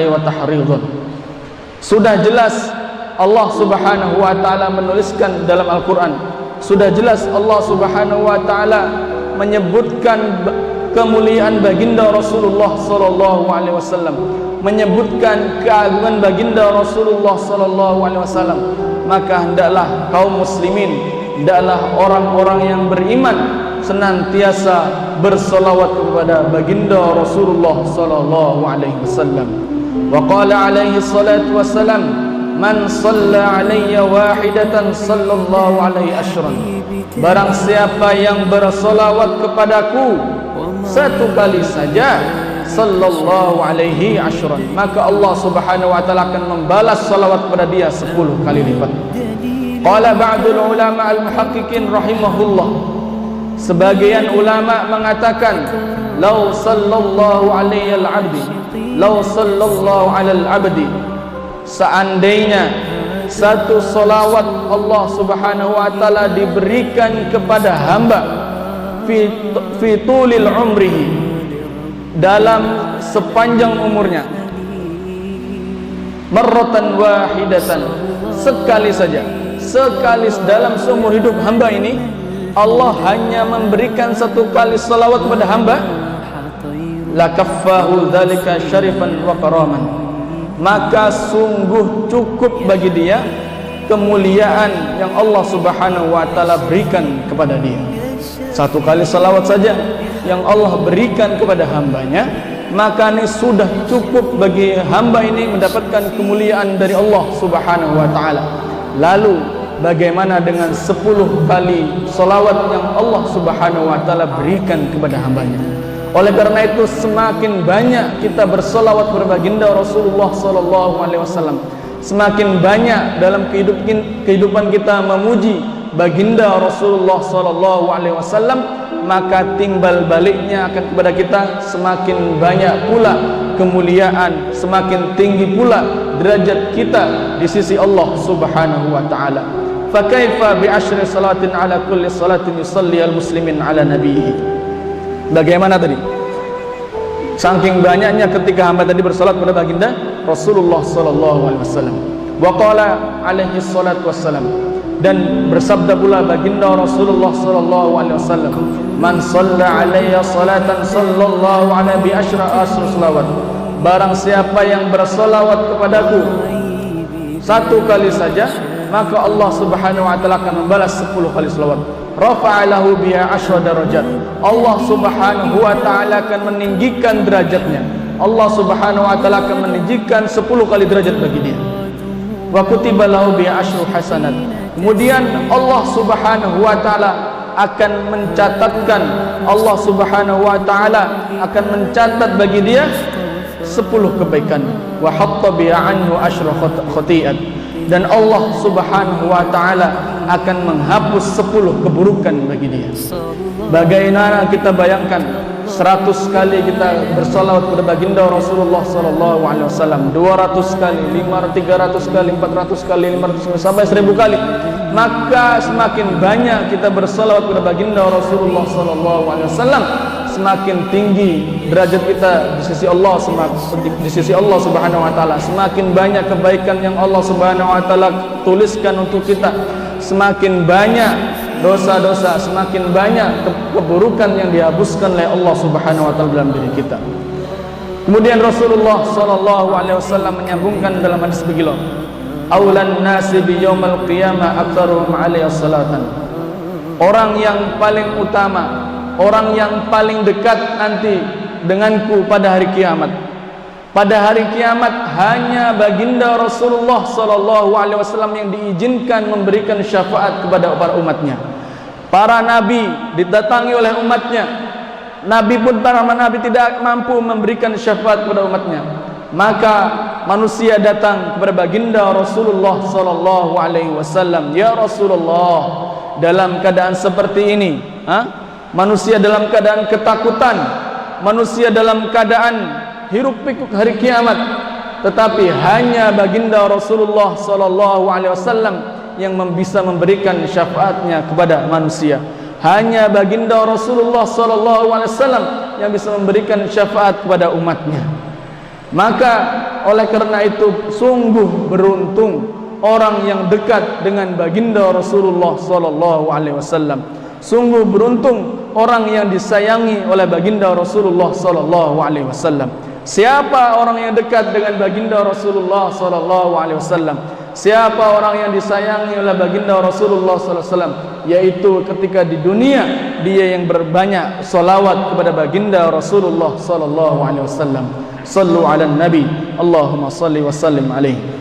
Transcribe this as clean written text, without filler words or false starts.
wa tahridun. Sudah jelas Allah Subhanahu wa taala menuliskan dalam Al-Qur'an, sudah jelas Allah Subhanahu wa taala menyebutkan kemuliaan baginda Rasulullah sallallahu alaihi wasallam, menyebutkan keagungan baginda Rasulullah sallallahu alaihi wasallam. Maka hendaklah kaum muslimin, hendaklah orang-orang yang beriman senantiasa bersolawat kepada baginda Rasulullah sallallahu alaihi wasallam. Wa qala alaihi salatu wassalam, man shalla alayya wahidatan sallallahu alaihi ashran. Barang siapa yang bersolawat kepadaku satu kali saja, sallallahu alaihi ashran, maka Allah Subhanahu wa taala akan membalas salawat kepada dia 10 kali lipat. Qala ba'dul ulama al-muhaqqiqin rahimahullah, sebagian ulama mengatakan, law sallallahu alaihi al-abdi, law sallallahu alal abdi, seandainya satu salawat Allah Subhanahu wa taala diberikan kepada hamba fi tulil umrihi, dalam sepanjang umurnya, marratan wahidatan, sekali saja, sekali dalam seumur hidup hamba ini Allah hanya memberikan satu kali salawat kepada hamba, lakaffahu dzalika syarifan wa karaman, maka sungguh cukup bagi dia kemuliaan yang Allah Subhanahu wa taala berikan kepada dia. Satu kali salawat saja yang Allah berikan kepada hambanya, maka ini sudah cukup bagi hamba ini mendapatkan kemuliaan dari Allah Subhanahu wa taala. Lalu bagaimana dengan 10 kali salawat yang Allah Subhanahu wa taala berikan kepada hambanya? Oleh karena itu, semakin banyak kita bersolawat kepada baginda Rasulullah sallallahu alaihi wasallam, semakin banyak dalam kehidupan kita memuji baginda Rasulullah sallallahu alaihi wasallam, maka timbal baliknya akan kepada kita semakin banyak pula kemuliaan, semakin tinggi pula derajat kita di sisi Allah Subhanahu wa taala. Fa kaifa bi asyri salatin ala kulli salatin yusalli al-muslimin ala nabiyhi. Bagaimana tadi? Saking banyaknya ketika hamba tadi bersalat kepada baginda Rasulullah sallallahu alaihi wasallam. Wa qala alaihi salatu wassalam, dan bersabda pula baginda Rasulullah sallallahu alaihi wasallam, man shalla alayya salatan sallallahu alaihi bi asyra salawat. Barang siapa yang bersolawat kepadaku satu kali saja, maka Allah Subhanahu wa taala akan membalas 10 kali selawat. Rafa'alahu biha asyra darajat. Allah Subhanahu wa taala akan meninggikan derajatnya. Allah Subhanahu wa taala akan meninggikan 10 kali derajat bagi dia. Wa kutiba lahu biha asyru hasanat. Kemudian Allah Subhanahu wa taala akan mencatatkan, Allah Subhanahu wa taala akan mencatat bagi dia 10 kebaikan. Wa hatta biha anhu asyra khati'at. Dan Allah Subhanahu wa taala akan menghapus 10 keburukan bagi dia. Bagaimana kita bayangkan 100 kali kita bersalawat kepada baginda Rasulullah sallallahu alaihi wasallam, 200 kali, 300 kali, 400 kali, 500 kali, sampai 1000 kali, maka semakin banyak kita bersalawat kepada baginda Rasulullah sallallahu alaihi wasallam, semakin tinggi derajat kita di sisi Allah, di sisi Allah Subhanahu wa taala, semakin banyak kebaikan yang Allah Subhanahu wa taala tuliskan untuk kita, semakin banyak dosa-dosa, semakin banyak keburukan yang dihapuskan oleh Allah Subhanahu wa taala dalam diri kita. Kemudian Rasulullah sallallahu alaihi wasallam menyambungkan dalam hadis begini, aulan nasi bi yaumil qiyamah aktsaruhum alaihi salatan. Orang yang paling utama, orang yang paling dekat nanti denganku pada hari kiamat. Pada hari kiamat hanya baginda Rasulullah sallallahu alaihi wasallam yang diizinkan memberikan syafaat kepada para umatnya. Para nabi didatangi oleh umatnya. Nabi pun, para nabi tidak mampu memberikan syafaat kepada umatnya. Maka manusia datang kepada baginda Rasulullah sallallahu alaihi wasallam, ya Rasulullah, dalam keadaan seperti ini, manusia dalam keadaan ketakutan, manusia dalam keadaan hiruk pikuk hari kiamat, tetapi hanya baginda Rasulullah sallallahu alaihi wasallam yang bisa memberikan syafaatnya kepada manusia. Hanya baginda Rasulullah sallallahu alaihi wasallam yang bisa memberikan syafaat kepada umatnya. Maka oleh karena itu sungguh beruntung orang yang dekat dengan baginda Rasulullah sallallahu alaihi wasallam. Sungguh beruntung orang yang disayangi oleh baginda Rasulullah sallallahu alaihi wasallam. Siapa orang yang dekat dengan baginda Rasulullah sallallahu alaihi wasallam? Siapa orang yang disayangi oleh baginda Rasulullah sallallahu alaihi wasallam? Yaitu ketika di dunia dia yang berbanyak salawat kepada baginda Rasulullah sallallahu alaihi wasallam. Sallu ala nabi, Allahumma salli wa sallim alaihi.